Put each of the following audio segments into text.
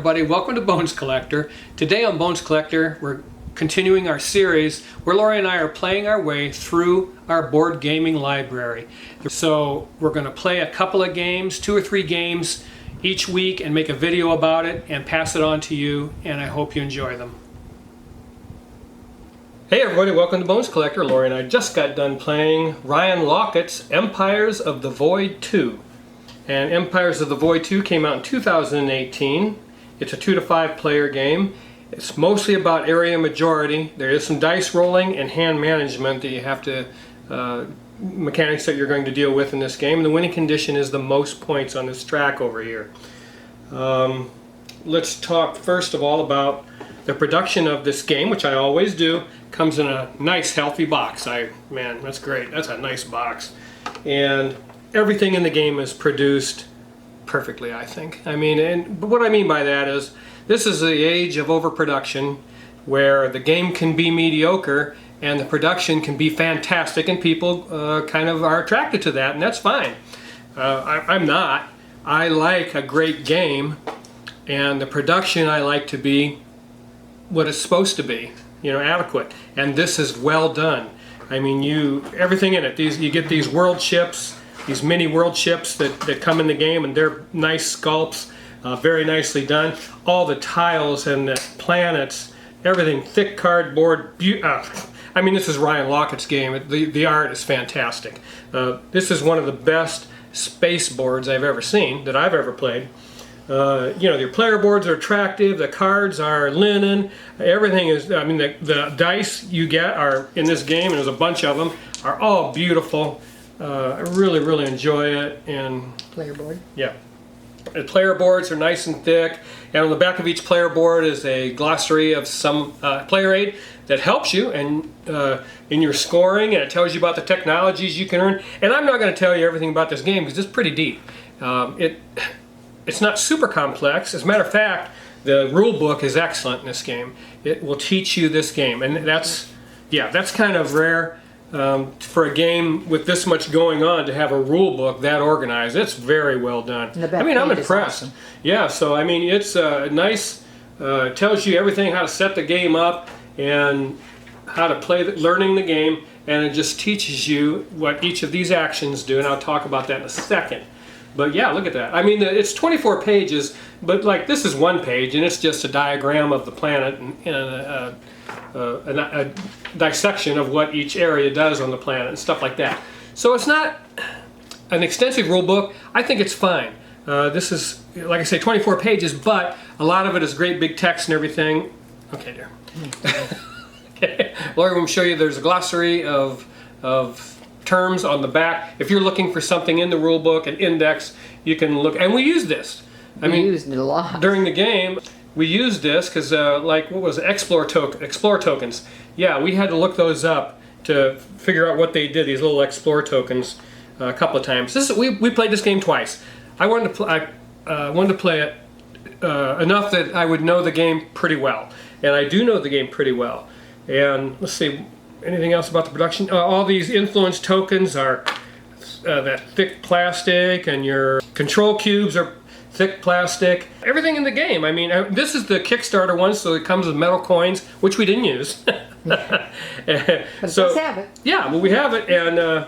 everybody, welcome to Bones Collector. Today on Bones Collector we're continuing our series where Lori and I are playing our way through our board gaming library. So we're going to play a couple of games, 2 or 3 games each week, and make a video about it and pass it on to you, and I hope you enjoy them. Hey everybody, welcome to Bones Collector. Lori and I just got done playing Ryan Laukatz's Empires of the Void 2. And Empires of the Void 2 came out in 2018. It's a 2 to 5 player game. It's mostly about area majority. There is some dice rolling and hand management that you have to, mechanics that you're going to deal with in this game. And the winning condition is the most points on this track over here. Let's talk first of all about the production of this game, which I always do. Comes in a nice healthy box. Man, that's great. That's a nice box. And everything in the game is produced perfectly, I think. But what I mean by that is, this is the age of overproduction, where the game can be mediocre and the production can be fantastic, and people kind of are attracted to that, and that's fine. I'm not. I like a great game, and the production I like to be what it's supposed to be, adequate. And this is well done. Everything in it. You get these world ships, these mini world ships that come in the game, and they're nice sculpts, very nicely done. All the tiles and the planets, everything, thick cardboard. This is Ryan Laukatz's game. The art is fantastic. This is one of the best space boards I've ever seen, that I've ever played. Your player boards are attractive, the cards are linen, everything is, the dice you get are in this game, and there's a bunch of them, are all beautiful. I really, really enjoy it. And player board? Yeah. The player boards are nice and thick, and on the back of each player board is a glossary of some player aid that helps you in your scoring, and it tells you about the technologies you can earn. And I'm not going to tell you everything about this game because it's pretty deep. It's not super complex. As a matter of fact, the rule book is excellent in this game. It will teach you this game, and that's kind of rare. For a game with this much going on to have a rule book that organized. It's very well done. I'm impressed. Awesome. Yeah, so it's nice. Tells you everything, how to set the game up and how to play, learning the game, and it just teaches you what each of these actions do, and I'll talk about that in a second. But yeah, look at that. It's 24 pages, but this is one page, and it's just a diagram of the planet and a dissection of what each area does on the planet and stuff like that. So it's not an extensive rule book. I think it's fine. This is, like I say, 24 pages, but a lot of it is great big text and everything. Okay, dear. Okay. Lori will show you there's a glossary of terms on the back. If you're looking for something in the rule book, an index, you can look. And we use this. We used it a lot. During the game, we used this because, what was it? Explore tokens. Yeah, we had to look those up to figure out what they did, these little Explore tokens, a couple of times. We played this game twice. I wanted to play it enough that I would know the game pretty well. And I do know the game pretty well. And let's see, anything else about the production? All these influence tokens are that thick plastic, and your control cubes are thick plastic. Everything in the game. This is the Kickstarter one, so it comes with metal coins, which we didn't use. But it does have it. Yeah, well, we have it, and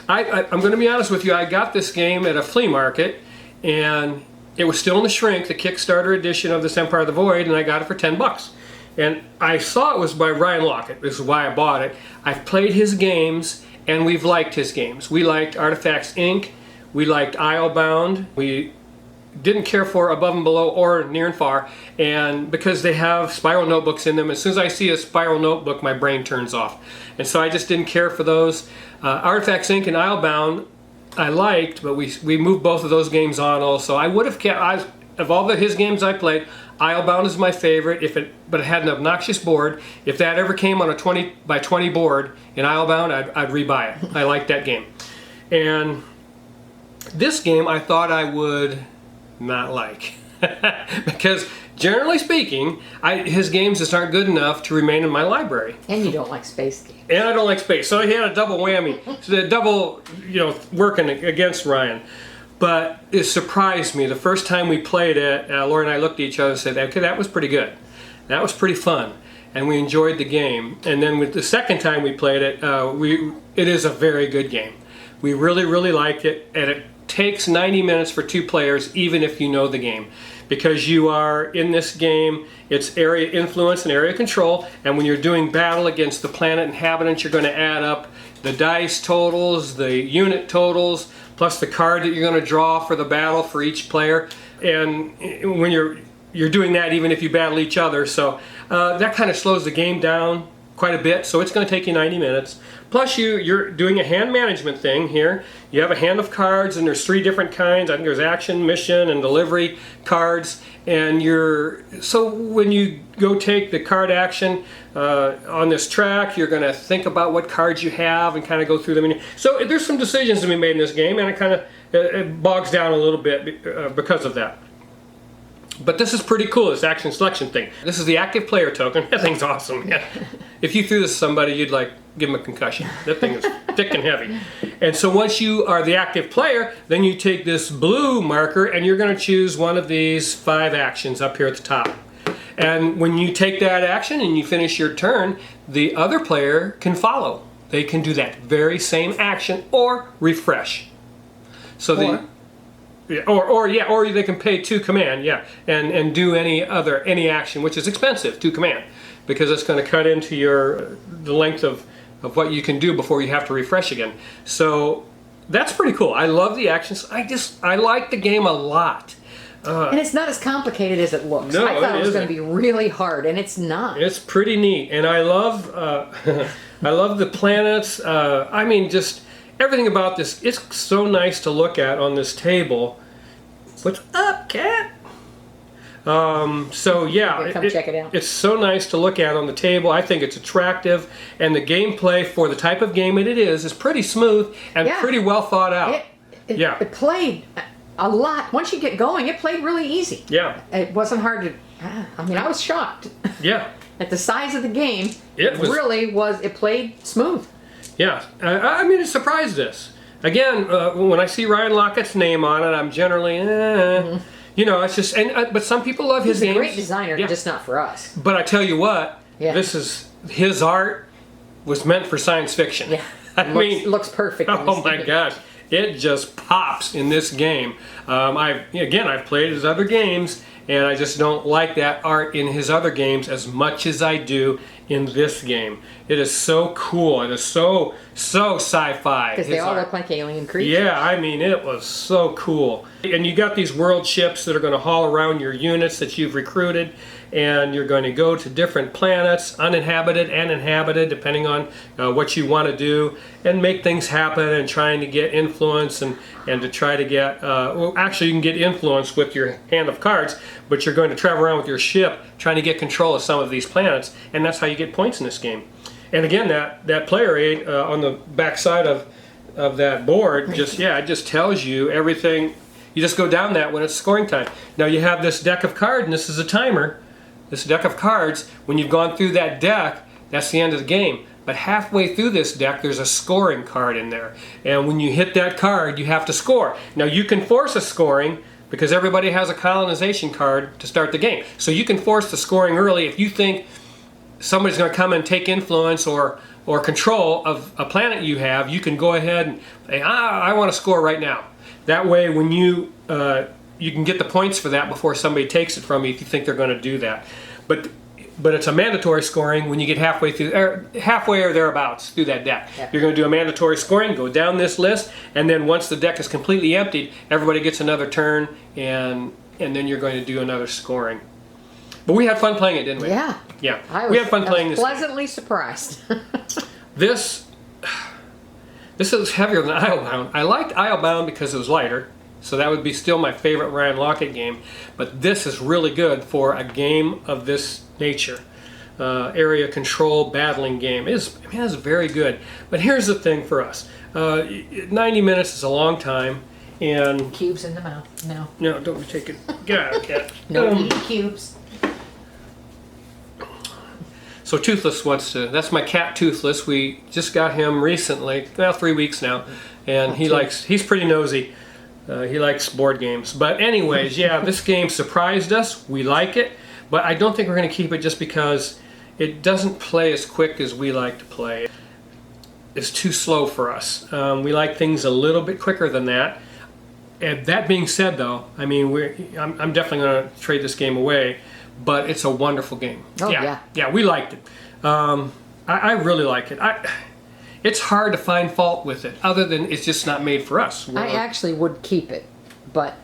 I'm going to be honest with you. I got this game at a flea market, and it was still in the shrink, the Kickstarter edition of this Empire of the Void, and I got it for $10. And I saw it was by Ryan Laukat. This is why I bought it. I've played his games, and we've liked his games. We liked Artifacts Inc. We liked Islebound. We didn't care for Above and Below or Near and Far, and because they have spiral notebooks in them, as soon as I see a spiral notebook, my brain turns off. And so I just didn't care for those. Artifacts Inc. and Islebound I liked, but we moved both of those games on also. I would have kept, of all his games I played, Islebound is my favorite, but it had an obnoxious board. If that ever came on a 20 by 20 board in Islebound, I'd rebuy it. I liked that game. And this game I thought I would not like. Because generally speaking, his games just aren't good enough to remain in my library. And you don't like space games. And I don't like space. So he had a double whammy. So the double, working against Ryan. But it surprised me. The first time we played it, Laura and I looked at each other and said, okay, that was pretty good. That was pretty fun. And we enjoyed the game. And then with the second time we played it, it is a very good game. We really, really liked it. And it takes 90 minutes for 2 players, even if you know the game. Because you are in this game, it's area influence and area control. And when you're doing battle against the planet inhabitants, you're going to add up the dice totals, the unit totals, plus the card that you're going to draw for the battle for each player. And when you're doing that even if you battle each other, so that kind of slows the game down quite a bit. So it's going to take you 90 minutes. Plus you're doing a hand management thing here. You have a hand of cards, and there's 3 different kinds. I think there's action, mission, and delivery cards. And so when you go take the card action on this track, you're going to think about what cards you have and kind of go through them. So there's some decisions to be made in this game, and it kind of it bogs down a little bit because of that. But this is pretty cool, this action selection thing. This is the active player token. That thing's awesome. Yeah. If you threw this to somebody, you'd like give them a concussion. That thing is thick and heavy. And so once you are the active player, then you take this blue marker and you're going to choose one of these 5 actions up here at the top. And when you take that action and you finish your turn, the other player can follow. They can do that very same action or refresh. So or they can pay 2 command, and do any action, which is expensive, 2 command, because it's going to cut into the length of what you can do before you have to refresh again. So that's pretty cool. I love the actions. I like the game a lot. And it's not as complicated as it looks. No, I thought it was isn't. going to be really hard, and it's not. It's pretty neat, and I love I love the planets. I mean, just everything about this. It's so nice to look at on this table. What's up, cat? So yeah, Come check it out. It's so nice to look at on the table. I think it's attractive, and the gameplay for the type of game it is pretty smooth and pretty well thought out. It played a lot. Once you get going, it played really easy. Yeah. It wasn't hard to. I mean, I was shocked. Yeah. At the size of the game, It played smooth. Yeah, I mean, it surprised us. Again, when I see Ryan Lockett's name on it, I'm generally, you know, it's just, but some people love his games. He's a great designer, just not for us. But I tell you what, his art was meant for science fiction. Yeah, I looks perfect. Oh my gosh, it just pops in this game. I've played his other games, and I just don't like that art in his other games as much as I do in this game. It is so cool. It is so sci-fi. Because they all look like alien creatures. Yeah, I mean, it was so cool. And you got these world ships that are going to haul around your units that you've recruited, and you're going to go to different planets, uninhabited and inhabited, depending on what you want to do, and make things happen, and trying to get influence and to try to get, well, actually you can get influence with your hand of cards, but you're going to travel around with your ship trying to get control of some of these planets, and that's how you get points in this game. And again, that player aid on the back side of that board it just tells you everything. You just go down that when it's scoring time. Now you have this deck of cards, and this is a timer. This deck of cards, when you've gone through that deck, that's the end of the game. But halfway through this deck, there's a scoring card in there. And when you hit that card, you have to score. Now you can force a scoring because everybody has a colonization card to start the game. So you can force the scoring early if you think somebody's going to come and take influence or control of a planet you have. You can go ahead and say, I want to score right now. That way, when you can get the points for that before somebody takes it from you if you think they're going to do that. But it's a mandatory scoring when you get halfway or thereabouts through that deck. Yeah. You're going to do a mandatory scoring, go down this list, and then once the deck is completely emptied, everybody gets another turn, and then you're going to do another scoring. But we had fun playing it, didn't we? Yeah. Yeah. We had fun playing this. Pleasantly surprised. This is heavier than Islebound. I liked Islebound because it was lighter, so that would be still my favorite Ryan Lockett game. But this is really good for a game of this nature. Area control battling game. It's very good. But here's the thing for us. 90 minutes is a long time. And cubes in the mouth. No. No, don't take it. Get out, cat. No eating cubes. So Toothless wants to, that's my cat Toothless. We just got him recently, 3 weeks now, and he's pretty nosy. He likes board games. But anyways, yeah, this game surprised us. We like it, but I don't think we're going to keep it just because it doesn't play as quick as we like to play. It's too slow for us. We like things a little bit quicker than that. And that being said, though, I mean, I'm definitely going to trade this game away, but it's a wonderful game. Oh, yeah. Yeah, we liked it. I really like it. It's hard to find fault with it, other than it's just not made for us. I actually would keep it, but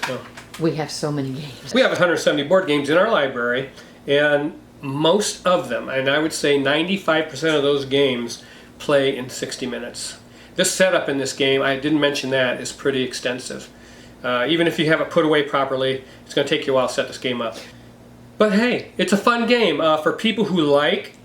Oh. we have so many games. We have 170 board games in our library, and most of them, and I would say 95% of those games, play in 60 minutes. This setup in this game, I didn't mention that, is pretty extensive. Even if you have it put away properly, it's going to take you a while to set this game up. But hey, it's a fun game for people who like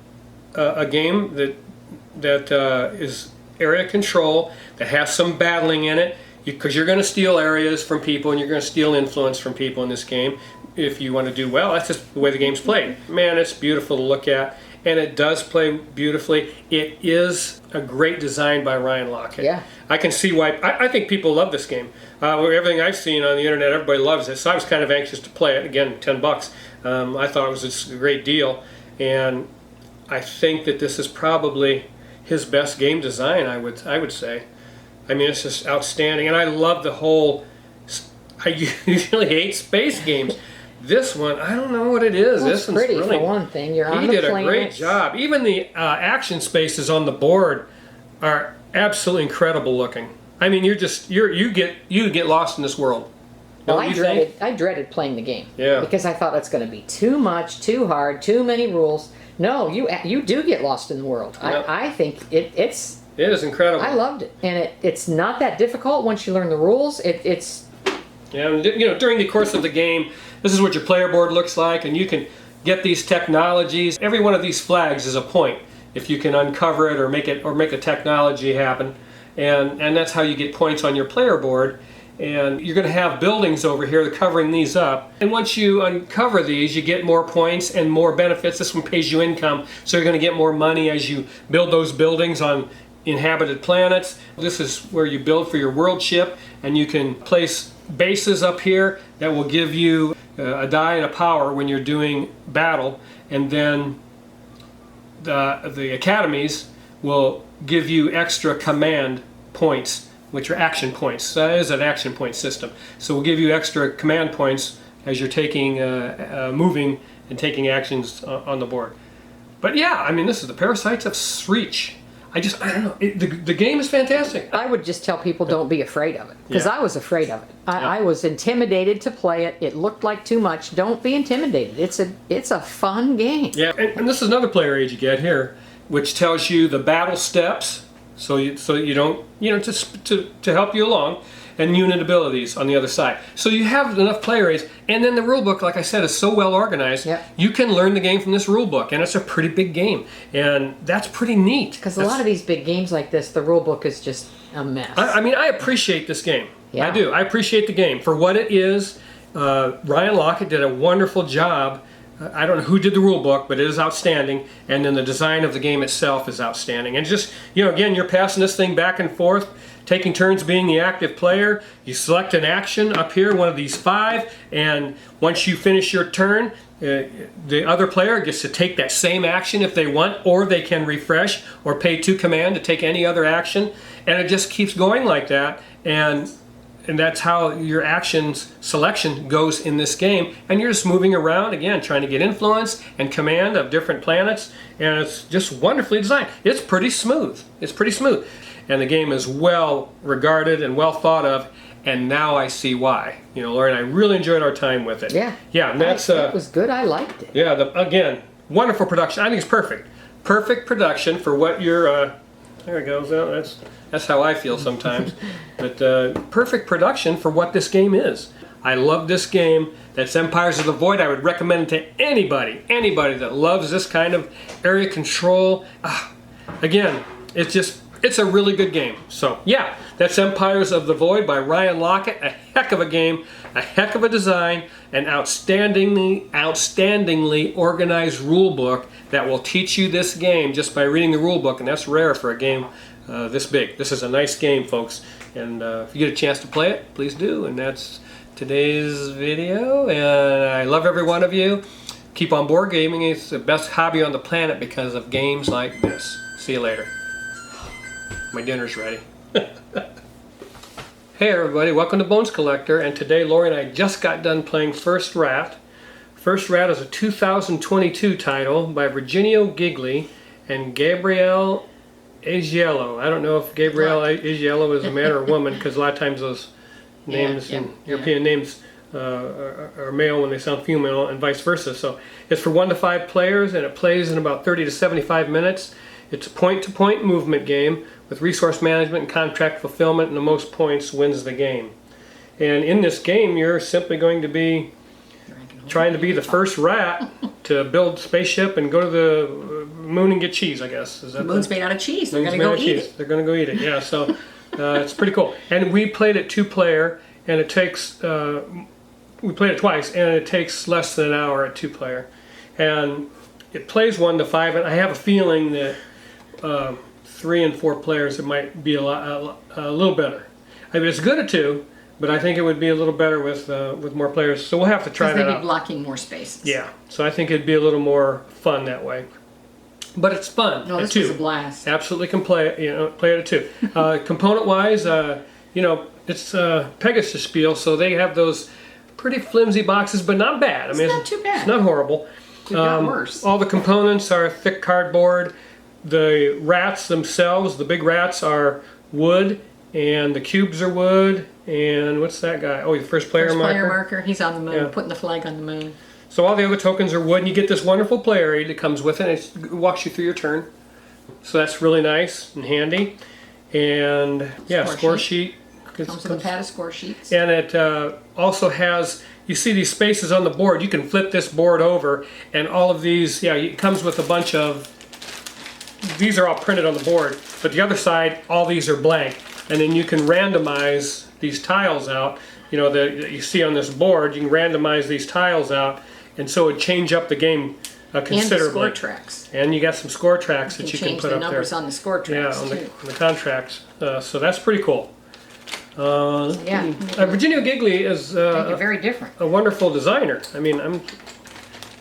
a game that is area control, that has some battling in it, because you're going to steal areas from people and you're going to steal influence from people in this game. If you want to do well, that's just the way the game's played. Man, it's beautiful to look at, and it does play beautifully. It is a great design by Ryan Lockett. Yeah. I can see why. I think people love this game. Everything I've seen on the internet, everybody loves it. So I was kind of anxious to play it. Again, $10. I thought it was just a great deal, and I think that this is probably his best game design. I would say. I mean, it's just outstanding, and I love the whole. I usually hate space games. This one, I don't know what it is. Well, this it's one's pretty really, for one thing. You're on he the did a planet. great job. Even the action spaces on the board are absolutely incredible looking. I mean, you get lost in this world. Well, Don't you think? I dreaded playing the game. Yeah. Because I thought it's going to be too much, too hard, too many rules. No, you do get lost in the world. Yep. I think it's. It is incredible. I loved it, and it's not that difficult once you learn the rules. It's. Yeah, and, you know, during the course of the game, this is what your player board looks like, and you can get these technologies. Every one of these flags is a point if you can uncover it or make a technology happen, and that's how you get points on your player board. And you're going to have buildings over here covering these up. And once you uncover these, you get more points and more benefits. This one pays you income, so you're going to get more money as you build those buildings on inhabited planets. This is where you build for your world ship, and you can place bases up here that will give you a die and a power when you're doing battle. And then the academies will give you extra command points, which are action points. That is an action point system. So we'll give you extra command points as you're taking, moving and taking actions on the board. But yeah, I mean, this is the Parasites of Sreech. I don't know. The game is fantastic. I would just tell people don't be afraid of it, because Yeah. I was afraid of it. I was intimidated to play it. It looked like too much. Don't be intimidated. It's a fun game. Yeah, and this is another player aid you get here, which tells you the battle steps, so you don't, just to help you along, and unit abilities on the other side. So you have enough player aids, and then the rule book, like I said, is so well organized. Yep. You can learn the game from this rule book, and it's a pretty big game, and that's pretty neat. Because a lot of these big games like this, the rule book is just a mess. I mean, I appreciate this game. Yeah. I do. I appreciate the game for what it is. Ryan Lockett did a wonderful job. I don't know who did the rule book, but it is outstanding. And then the design of the game itself is outstanding. And just, again, you're passing this thing back and forth, taking turns being the active player. You select an action up here, one of these 5, and once you finish your turn, the other player gets to take that same action if they want, or they can refresh or pay 2 command to take any other action. And it just keeps going like that. And that's how your actions selection goes in this game. And you're just moving around, again, trying to get influence and command of different planets. And it's just wonderfully designed. It's pretty smooth. It's pretty smooth. And the game is well regarded and well thought of. And now I see why. Lori and I really enjoyed our time with it. Yeah. Yeah, and that's... it was good. I liked it. Yeah, again, wonderful production. I think it's perfect. Perfect production for what you're... there it goes. Well, that's how I feel sometimes. But perfect production for what this game is. I love this game. That's Empires of the Void. I would recommend it to anybody that loves this kind of area control. Again, it's a really good game. So yeah, that's Empires of the Void by Ryan Lockett. A heck of a game, a heck of a design, an outstandingly organized rule book that will teach you this game just by reading the rule book, and that's rare for a game this big. This is a nice game, folks, And if you get a chance to play it, please do. And that's today's video. And I love every one of you. Keep on board gaming. It's the best hobby on the planet because of games like this. See you later. My dinner's ready. Hey everybody, welcome to Bones Collector, and today Lori and I just got done playing First Rat. First Rat is a 2022 title by Virginio Gigli and Gabriele Agiello. I don't know if Gabriele Agiello is a man or a woman, because a lot of times those names in European names are male when they sound female, and vice versa. So it's for 1 to 5 players, and it plays in about 30 to 75 minutes. It's a point-to-point movement game with resource management and contract fulfillment, and the most points wins the game. And in this game, you're simply going to be trying to be the first rat to build a spaceship and go to the moon and get cheese, I guess. Is that The moon's made out of cheese. They're going to go eat it. They're going to go eat it, yeah. So it's pretty cool. And we played it 2-player, and it takes, we played it twice, and it takes less than an hour at 2-player. And it plays 1 to 5, and I have a feeling that 3 and 4 players, it might be a little better. I mean, it's good at 2, but I think it would be a little better with more players. So we'll have to try that out. Because they'd be blocking more spaces. Yeah, so I think it'd be a little more fun that way. But it's fun. No, this was a blast. Absolutely can play it. Play it at 2. Component-wise, it's Pegasus Spiel, so they have those pretty flimsy boxes, but not bad. I mean, it's not too bad. It's not horrible. It got worse. All the components are thick cardboard. The rats themselves, the big rats, are wood, and the cubes are wood. And what's that guy? Oh, the first player marker. First player marker. He's on the moon, putting the flag on the moon. So all the other tokens are wood, and you get this wonderful player aid that comes with it. It walks you through your turn. So that's really nice and handy. And yeah, score sheet. Comes with a pad of score sheets. And it also has, you see these spaces on the board. You can flip this board over, and all of these, it comes with a bunch of, these are all printed on the board, but the other side, all these are blank. And then you can randomize these tiles out, that you see on this board. You can randomize these tiles out, and so it would change up the game considerably. And the score tracks. And you got some score tracks that you can put up there. Change the numbers on the score tracks, on the contracts. So that's pretty cool. Virginio Gigli is very different. A wonderful designer. I mean, I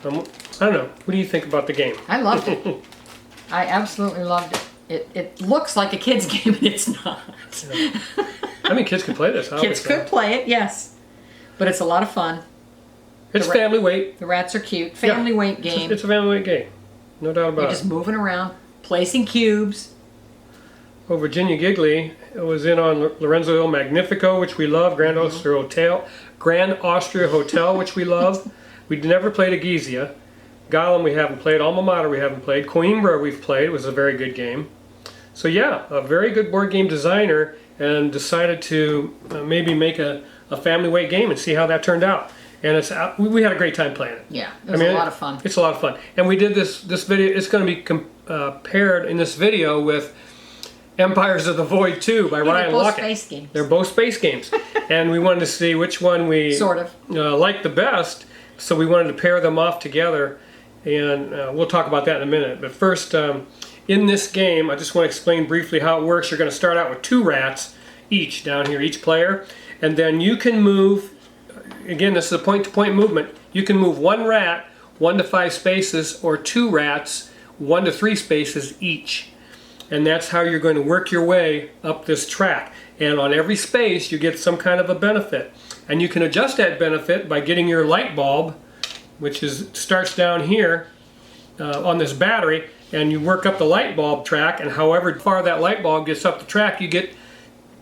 don't know. What do you think about the game? I loved it. I absolutely loved it. It looks like a kid's game, and it's not. I mean, kids could play this. Kids could play it, yes. But it's a lot of fun. It's family weight. The rats are cute. Family weight game. It's a family weight game. No doubt about it. You're just moving around, placing cubes. Well, Virginia Gigli was in on Lorenzo Il Magnifico, which we love, Grand Austria Hotel, which we love. We never played Egizia. Gollum we haven't played. Alma Mater we haven't played. Coimbra we've played. It was a very good game. So yeah, a very good board game designer, and decided to maybe make a family weight game and see how that turned out. And we had a great time playing it. Yeah, it was a lot of fun. It's a lot of fun. And we did this video. It's going to be paired in this video with Empires of the Void 2 by Ryan Luckett. They're both space games. They're both space games. And we wanted to see which one we liked the best, so we wanted to pair them off together. And we'll talk about that in a minute. But first, in this game, I just want to explain briefly how it works. You're going to start out with 2 rats each down here, each player. And then you can move, again, this is a point-to-point movement. You can move 1 rat 1 to 5 spaces, or 2 rats 1 to 3 spaces each. And that's how you're going to work your way up this track. And on every space, you get some kind of a benefit. And you can adjust that benefit by getting your light bulb, which starts down here on this battery, and you work up the light bulb track, and however far that light bulb gets up the track, you get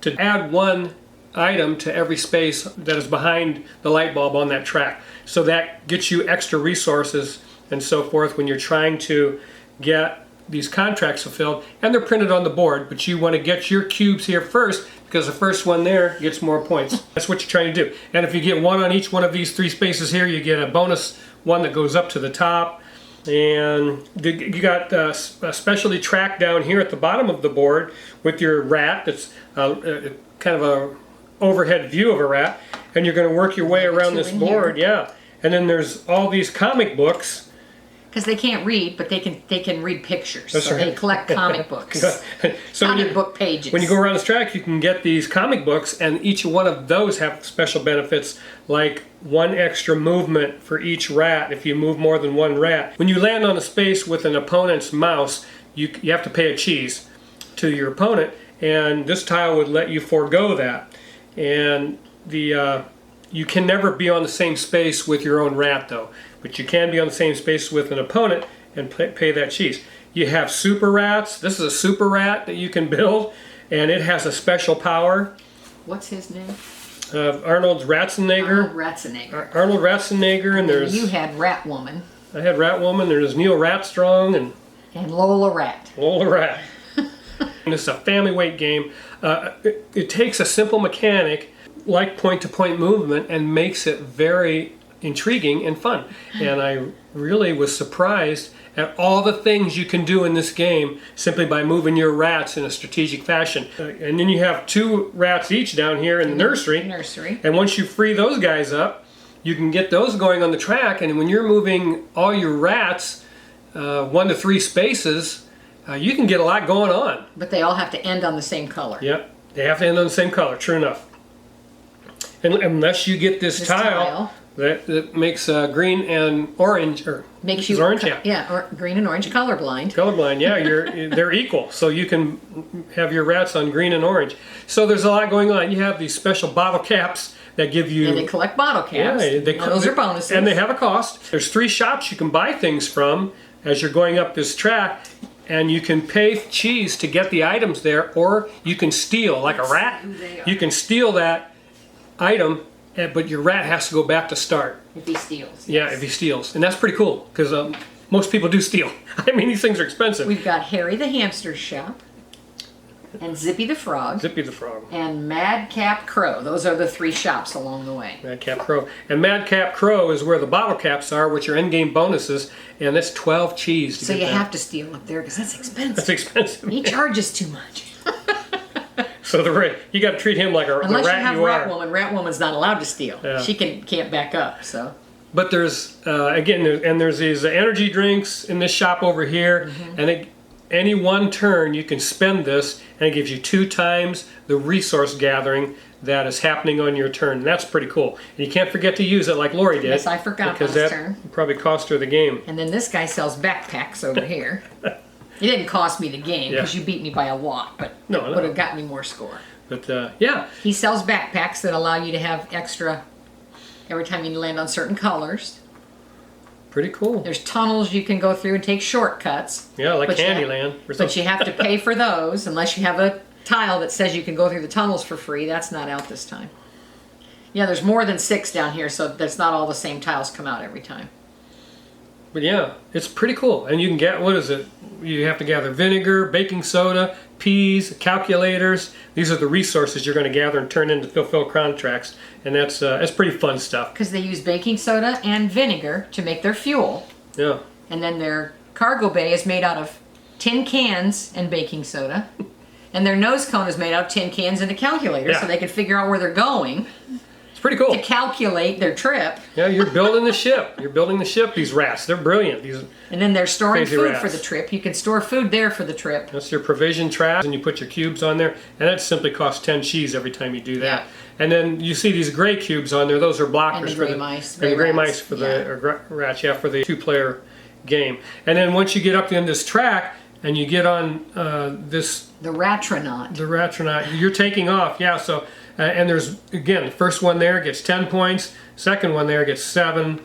to add 1 item to every space that is behind the light bulb on that track. So that gets you extra resources and so forth when you're trying to get these contracts fulfilled, and they're printed on the board, but you want to get your cubes here first, because the first one there gets more points. That's what you're trying to do. And if you get 1 on each one of these 3 spaces here, you get a bonus 1 that goes up to the top. And you got a specialty track down here at the bottom of the board with your rat. That's kind of a overhead view of a rat, and you're going to work your way around this board. Yeah. And then there's all these comic books Because they can't read, but they can read pictures. That's so right. they collect comic books, So when comic you, book pages. when you go around this track, you can get these comic books, and each one of those have special benefits, like 1 extra movement for each rat if you move more than 1 rat. When you land on a space with an opponent's mouse, you have to pay a cheese to your opponent, and this tile would let you forego that. And you can never be on the same space with your own rat, though. But you can be on the same space with an opponent and pay that cheese. You have super rats. This is a super rat that you can build, and it has a special power. What's his name? Arnold Ratzenegger. Arnold Ratzenegger, and there's You had Rat Woman I had Rat Woman. There's Neil Ratstrong and Lola Rat. Lola Rat. And it's a family weight game. It takes a simple mechanic like point-to-point movement and makes it very intriguing and fun. And I really was surprised at all the things you can do in this game simply by moving your rats in a strategic fashion. And then you have 2 rats each down here in the nursery. And once you free those guys up, you can get those going on the track. And when you're moving all your rats 1 to 3 spaces, you can get a lot going on. But they all have to end on the same color. Yep, they have to end on the same color, true enough. And unless you get this tile that makes green and orange, or makes you orange, or green and orange colorblind. Colorblind, yeah, they're equal, so you can have your rats on green and orange. So there's a lot going on. You have these special bottle caps that give you. And they collect bottle caps. Yeah, those are bonuses. And they have a cost. There's 3 shops you can buy things from as you're going up this track. And you can pay cheese to get the items there, or you can steal, like a rat. You can steal that item, but your rat has to go back to start. If he steals. Yeah, if he steals. And that's pretty cool, because most people do steal. I mean, these things are expensive. We've got Harry the Hamster's shop, and Zippy the Frog. Zippy the Frog. And Madcap Crow. Those are the 3 shops along the way. Madcap Crow. And Madcap Crow is where the bottle caps are, which are endgame bonuses, and that's 12 cheese to so get you that. have to steal up there, because that's expensive. That's expensive. He charges too much. So you got to treat him like Unless the rat you have you Rat are. Woman. Rat Woman's not allowed to steal. Yeah. She can't back up, so... But there's there's these energy drinks in this shop over here, and any one turn you can spend this, and it gives you 2 times the resource gathering that is happening on your turn. And that's pretty cool. And you can't forget to use it like Lori did. Yes, I forgot because last that turn. probably cost her the game. And then this guy sells backpacks over here. It didn't cost me the game, because you beat me by a lot, but No. would have got me more score. But yeah, He sells backpacks that allow you to have extra every time you land on certain colors. pretty cool. There's tunnels you can go through and take shortcuts. Yeah, like But you have- Candyland. or But something. you have to pay for those unless you have a tile that says you can go through the tunnels for free. That's not out this time. Yeah, there's more than 6 down here, so that's not all the same tiles come out every time. But yeah, it's pretty cool. And you can get, what is it? You have to gather vinegar, baking soda, peas, calculators. These are the resources you're going to gather and turn into fulfill contracts. And that's pretty fun stuff. Because they use baking soda and vinegar to make their fuel. Yeah. And then their cargo bay is made out of tin cans and baking soda. And their nose cone is made out of tin cans and a calculator, Yeah. so they can figure out where they're going It's pretty cool. to calculate their trip. Yeah, you're building the ship. You're building the ship. These rats, they're brilliant. And then they're storing Crazy food rats. for the trip. You can store food there for the trip. That's your provision traps, and you put your cubes on there, and that simply costs 10 cheese every time you do that. Yeah. And then you see these gray cubes on there; those are blockers And the for gray the mice, and the gray gray rats, mice for yeah. the rats, yeah, for the 2-player game. And then once you get up to the end of this track, and you get on this The Ratronaut. the Ratronaut, you're taking off, yeah. So and there's again, the first one there gets 10 points, second one there gets 7,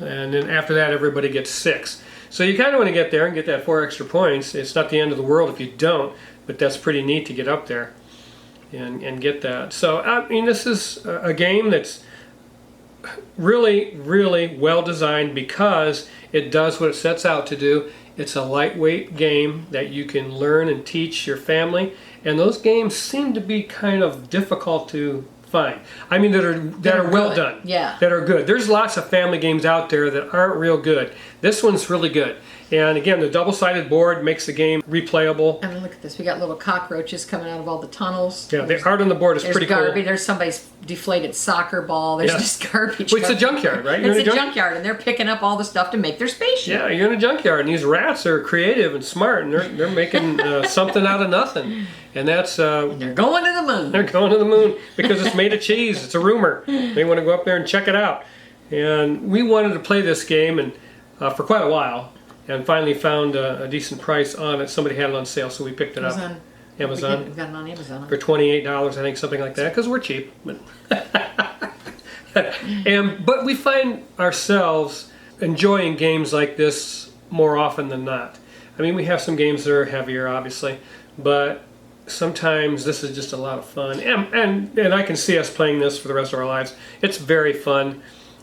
and then after that everybody gets 6. So you kind of want to get there and get that 4 extra points. It's not the end of the world if you don't, but that's pretty neat to get up there and get that. So I mean, this is a game that's really, really well designed because it does what it sets out to do. It's a lightweight game that you can learn and teach your family, and those games seem to be kind of difficult to find. I mean, that are well good. done. Yeah. That are good. There's lots of family games out there that aren't real good. This one's really good. And again, the double-sided board makes the game replayable. I mean, look at this. We got little cockroaches coming out of all the tunnels. Yeah, the art on the board is There's pretty garbage. cool. There's somebody's deflated soccer ball. There's Yeah. just garbage. Well, it's a junkyard, right? You're It's in a a junk- junkyard, and they're picking up all the stuff to make their spaceship. Yeah, you're in a junkyard, and these rats are creative and smart, and they're making something out of nothing. And that's They're going to the moon. they're going to the moon because it's made of cheese. It's a rumor. They want to go up there and check it out. And we wanted to play this game and for quite a while, and finally found a decent price on it. Somebody had it on sale, so we picked it up. Amazon. We've got it on Amazon. For $28, I think, something like that, because we're cheap. But we find ourselves enjoying games like this more often than not. I mean, we have some games that are heavier, obviously, but sometimes this is just a lot of fun. And I can see us playing this for the rest of our lives. It's very fun.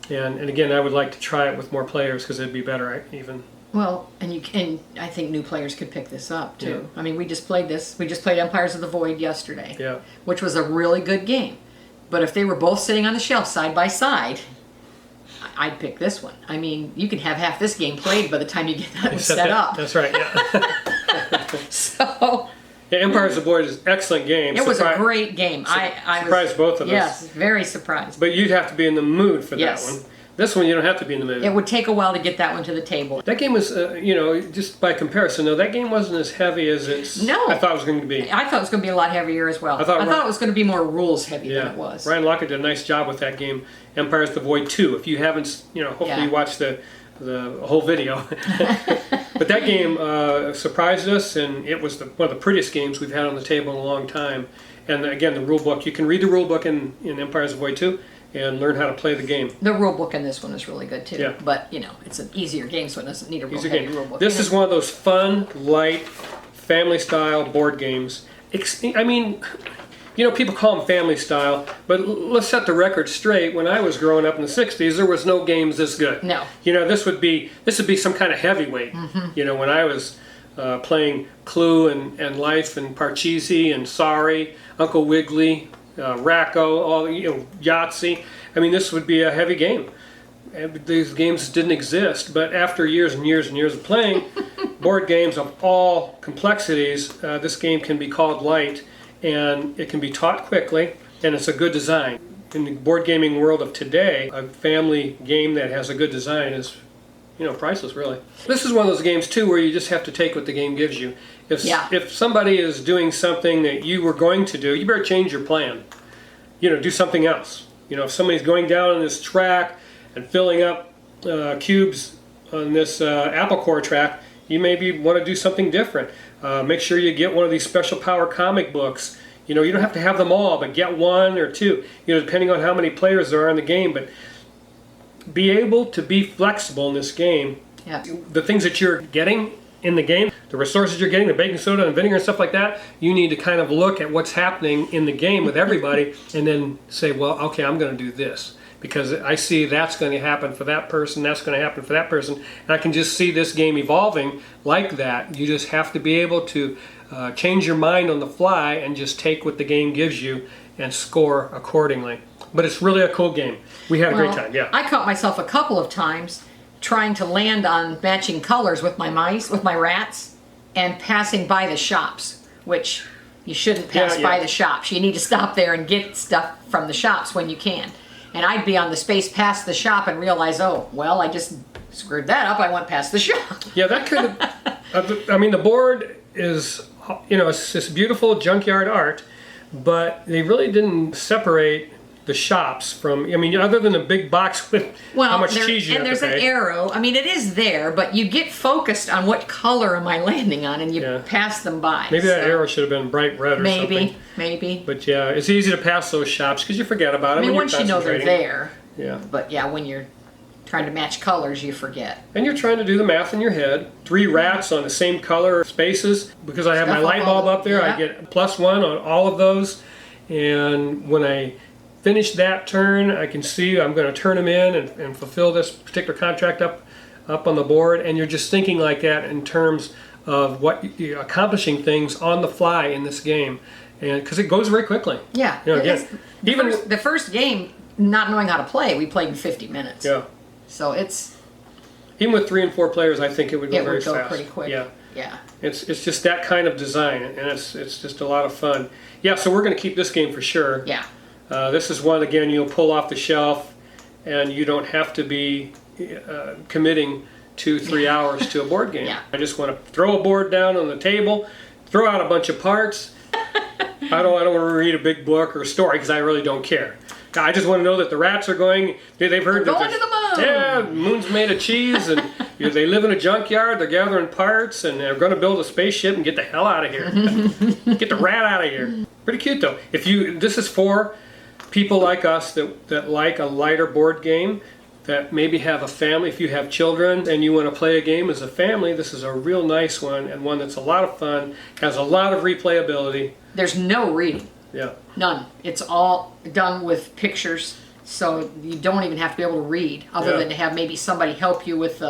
And again, I would like to try it with more players because it'd be better even. Well, and I think new players could pick this up too. Yeah. I mean, we just played this. We just played Empires of the Void yesterday, Yeah. which was a really good game. But if they were both sitting on the shelf side by side, I'd pick this one. I mean, you can have half this game played by the time you get that one set up. That's right, yeah. So Yeah, Empires of the Void is an excellent game. it was a great game. I was surprised both of us. Yes, very surprised. But you'd have to be in the mood for Yes. that one. This one, you don't have to be in the mood. It would take a while to get that one to the table. That game was, just by comparison, though, that game wasn't as heavy as No. I thought it was going to be. I thought it was going to be a lot heavier as well. I thought it was going to be more rules heavy than it was. Ryan Lockett did a nice job with that game, Empires of the Void 2. If you haven't, hopefully Yeah. you watched the whole video. But that game surprised us, and it was one of the prettiest games we've had on the table in a long time. And again, the rule book, you can read the rule book in Empires of the Void 2 and learn how to play the game. The rule book in this one is really good too. Yeah. But it's an easier game, so it doesn't need a real Easy heavy game. rule book. This is one of those fun, light, family-style board games. I mean, people call them family style, but let's set the record straight. When I was growing up in the '60s, there was no games this good. No. This would be some kind of heavyweight. Mm-hmm. When I was playing Clue and Life and Parcheesi and Sorry, Uncle Wiggily, Racco, all Yahtzee. I mean, this would be a heavy game. And these games didn't exist, but after years and years and years of playing board games of all complexities, this game can be called light, and it can be taught quickly, and it's a good design. In the board gaming world of today, a family game that has a good design is, priceless, really. This is one of those games, too, where you just have to take what the game gives you. If somebody is doing something that you were going to do, you better change your plan. Do something else. If somebody's going down on this track and filling up cubes on this apple core track, you maybe want to do something different. Make sure you get one of these special power comic books. You don't have to have them all, but get one or two, depending on how many players there are in the game. But be able to be flexible in this game. Yeah. The things that you're getting in the game, the resources you're getting, the baking soda and vinegar and stuff like that, you need to kind of look at what's happening in the game with everybody and then say, well, okay, I'm going to do this because I see that's going to happen for that person, that's going to happen for that person, and I can just see this game evolving like that. You just have to be able to change your mind on the fly and just take what the game gives you and score accordingly. But it's really a cool game. We had a great time, yeah. I caught myself a couple of times trying to land on matching colors with my mice, with my rats, and passing by the shops, which you shouldn't pass by the shops. You need to stop there and get stuff from the shops when you can. And I'd be on the space past the shop and realize, oh, well, I just screwed that up. I went past the shop. Yeah, that could have... the board is, it's this beautiful junkyard art, but they really didn't separate the shops from, other than a big box with how much cheese you have to pay. And there's an arrow. It is there, but you get focused on what color am I landing on, and you pass them by. Maybe that arrow should have been bright red or something. Maybe. But yeah, it's easy to pass those shops because you forget about them. Once you know they're there. Yeah. But yeah, when you're trying to match colors, you forget. And you're trying to do the math in your head. 3 rats on the same color spaces. Because I have my light bulb up there, I get +1 on all of those. And when I finish that turn, I can see I'm going to turn them in and fulfill this particular contract up on the board. And you're just thinking like that in terms of what you're accomplishing things on the fly in this game. And because it goes very quickly. Yeah. The first game, not knowing how to play, we played in 50 minutes. Yeah. So it's Even with 3 and 4 players, I think it would go It very would go fast. pretty quick. Yeah. Yeah. It's just that kind of design, and it's just a lot of fun. Yeah, so we're going to keep this game for sure. Yeah. This is one, again, you'll pull off the shelf, and you don't have to be committing 2-3 hours to a board game. Yeah. I just want to throw a board down on the table, throw out a bunch of parts. I don't want to read a big book or a story because I really don't care. I just want to know that the rats are going. They've heard that Going to the moon. Yeah, the moon's made of cheese, and they live in a junkyard. They're gathering parts, and they're going to build a spaceship and get the hell out of here. Get the rat out of here. Pretty cute though. This is for people like us that like a lighter board game, that maybe have a family. If you have children and you want to play a game as a family, this is a real nice one, and one that's a lot of fun, has a lot of replayability. There's no reading. Yeah. None. It's all done with pictures, so you don't even have to be able to read, other than to have maybe somebody help you with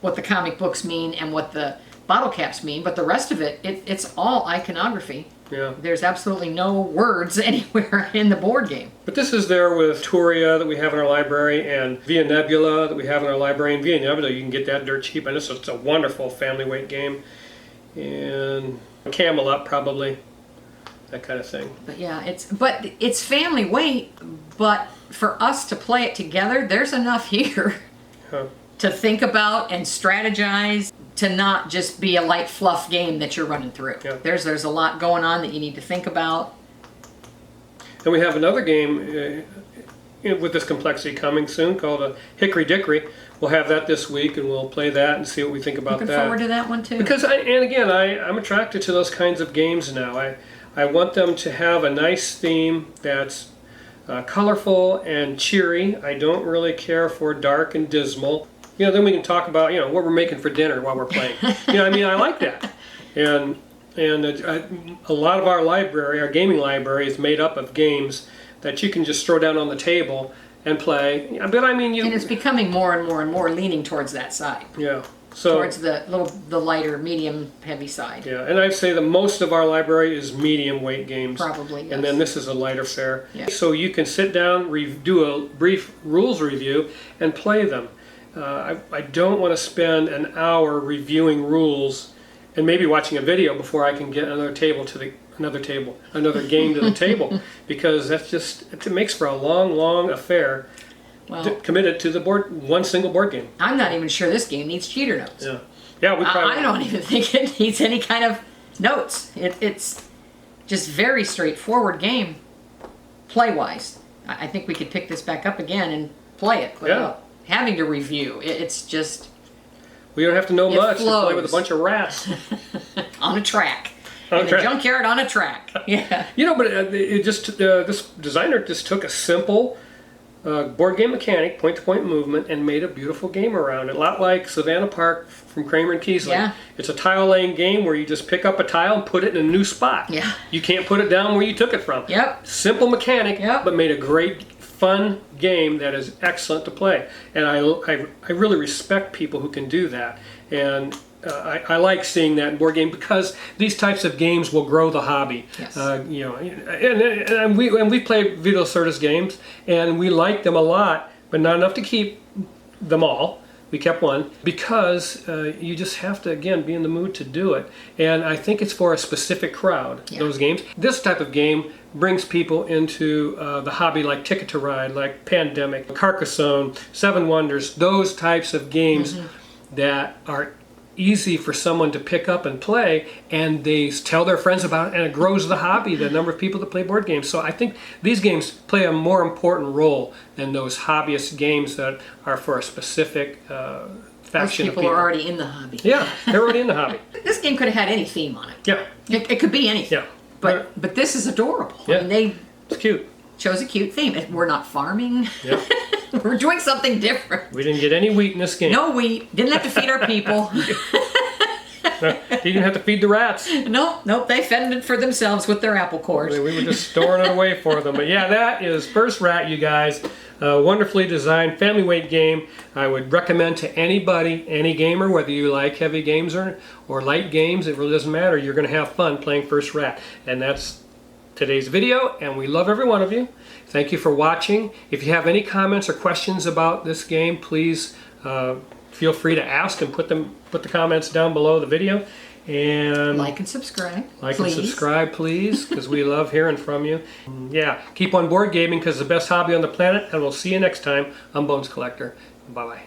what the comic books mean and what the bottle caps mean. But the rest of it's all iconography. Yeah. There's absolutely no words anywhere in the board game. But this is there with Turia that we have in our library, and Via Nebula that we have in our library. And Via Nebula, you can get that dirt cheap, and it's a wonderful family weight game. And Camelot, probably. That kind of thing. But yeah, it's family weight, but for us to play it together, there's enough here to think about and strategize, to not just be a light fluff game that you're running through. Yeah. There's a lot going on that you need to think about. And we have another game with this complexity coming soon called Hickory Dickory. We'll have that this week, and we'll play that and see what we think about that. Looking forward to that one too. Because I'm attracted to those kinds of games now. I want them to have a nice theme that's colorful and cheery. I don't really care for dark and dismal. Then we can talk about what we're making for dinner while we're playing. I like that. And a lot of our library, our gaming library, is made up of games that you can just throw down on the table and play. But and it's becoming more and more and more leaning towards that side. Yeah. So, towards the lighter, medium, heavy side. Yeah, and I'd say that most of our library is medium weight games. Probably, yes. And then this is a lighter fare. Yeah. So you can sit down, do a brief rules review, and play them. I don't want to spend an hour reviewing rules and maybe watching a video before I can get another game to the table, because it makes for a long affair. Well, committed to the one single board game. I'm not even sure this game needs cheater notes. Yeah, we probably. I don't even think it needs any kind of notes. It's just very straightforward game, play-wise. I think we could pick this back up again and play it without having to review. It's just. We don't have to know much flows. to play with a bunch of rats. On a track. In a junkyard on a track. Yeah. But this designer just took a simple board game mechanic, point-to-point movement, and made a beautiful game around it. A lot like Savannah Park from Kramer and Kiesling. Yeah. It's a tile-laying game where you just pick up a tile and put it in a new spot. Yeah. You can't put it down where you took it from. Yep. Simple mechanic, Yep. but made a great, fun game that is excellent to play. And I really respect people who can do that. And I like seeing that in board game, because these types of games will grow the hobby. Yes. And we play Vito Certus games, and we like them a lot, but not enough to keep them all. We kept one because you just have to, again, be in the mood to do it. And I think it's for a specific crowd, those games. This type of game brings people into the hobby, like Ticket to Ride, like Pandemic, Carcassonne, Seven Wonders, those types of games that are easy for someone to pick up and play, and they tell their friends about it, and it grows the hobby, the number of people that play board games. So I think these games play a more important role than those hobbyist games that are for a specific faction Most people are already in the hobby. Yeah, they're already in the hobby. This game could have had any theme on it. Yeah. It could be anything. Yeah. But this is adorable. Yeah. I mean, It's cute. chose a cute theme. We're not farming. Yeah. We're doing something different. We didn't get any wheat in this game. No wheat. Didn't have to feed our people. You didn't have to feed the rats. Nope. They fended for themselves with their apple cores. We were just storing it away for them. But yeah, that is First Rat, you guys. Wonderfully designed family weight game. I would recommend to anybody, any gamer, whether you like heavy games or light games, it really doesn't matter. You're going to have fun playing First Rat. And that's today's video, and we love every one of you. Thank you for watching. If you have any comments or questions about this game, please feel free to ask and put the comments down below the video. And Like and subscribe, like please. and subscribe, please, because we love hearing from you. Yeah, keep on board gaming because it's the best hobby on the planet, and we'll see you next time on Bones Collector. Bye-bye.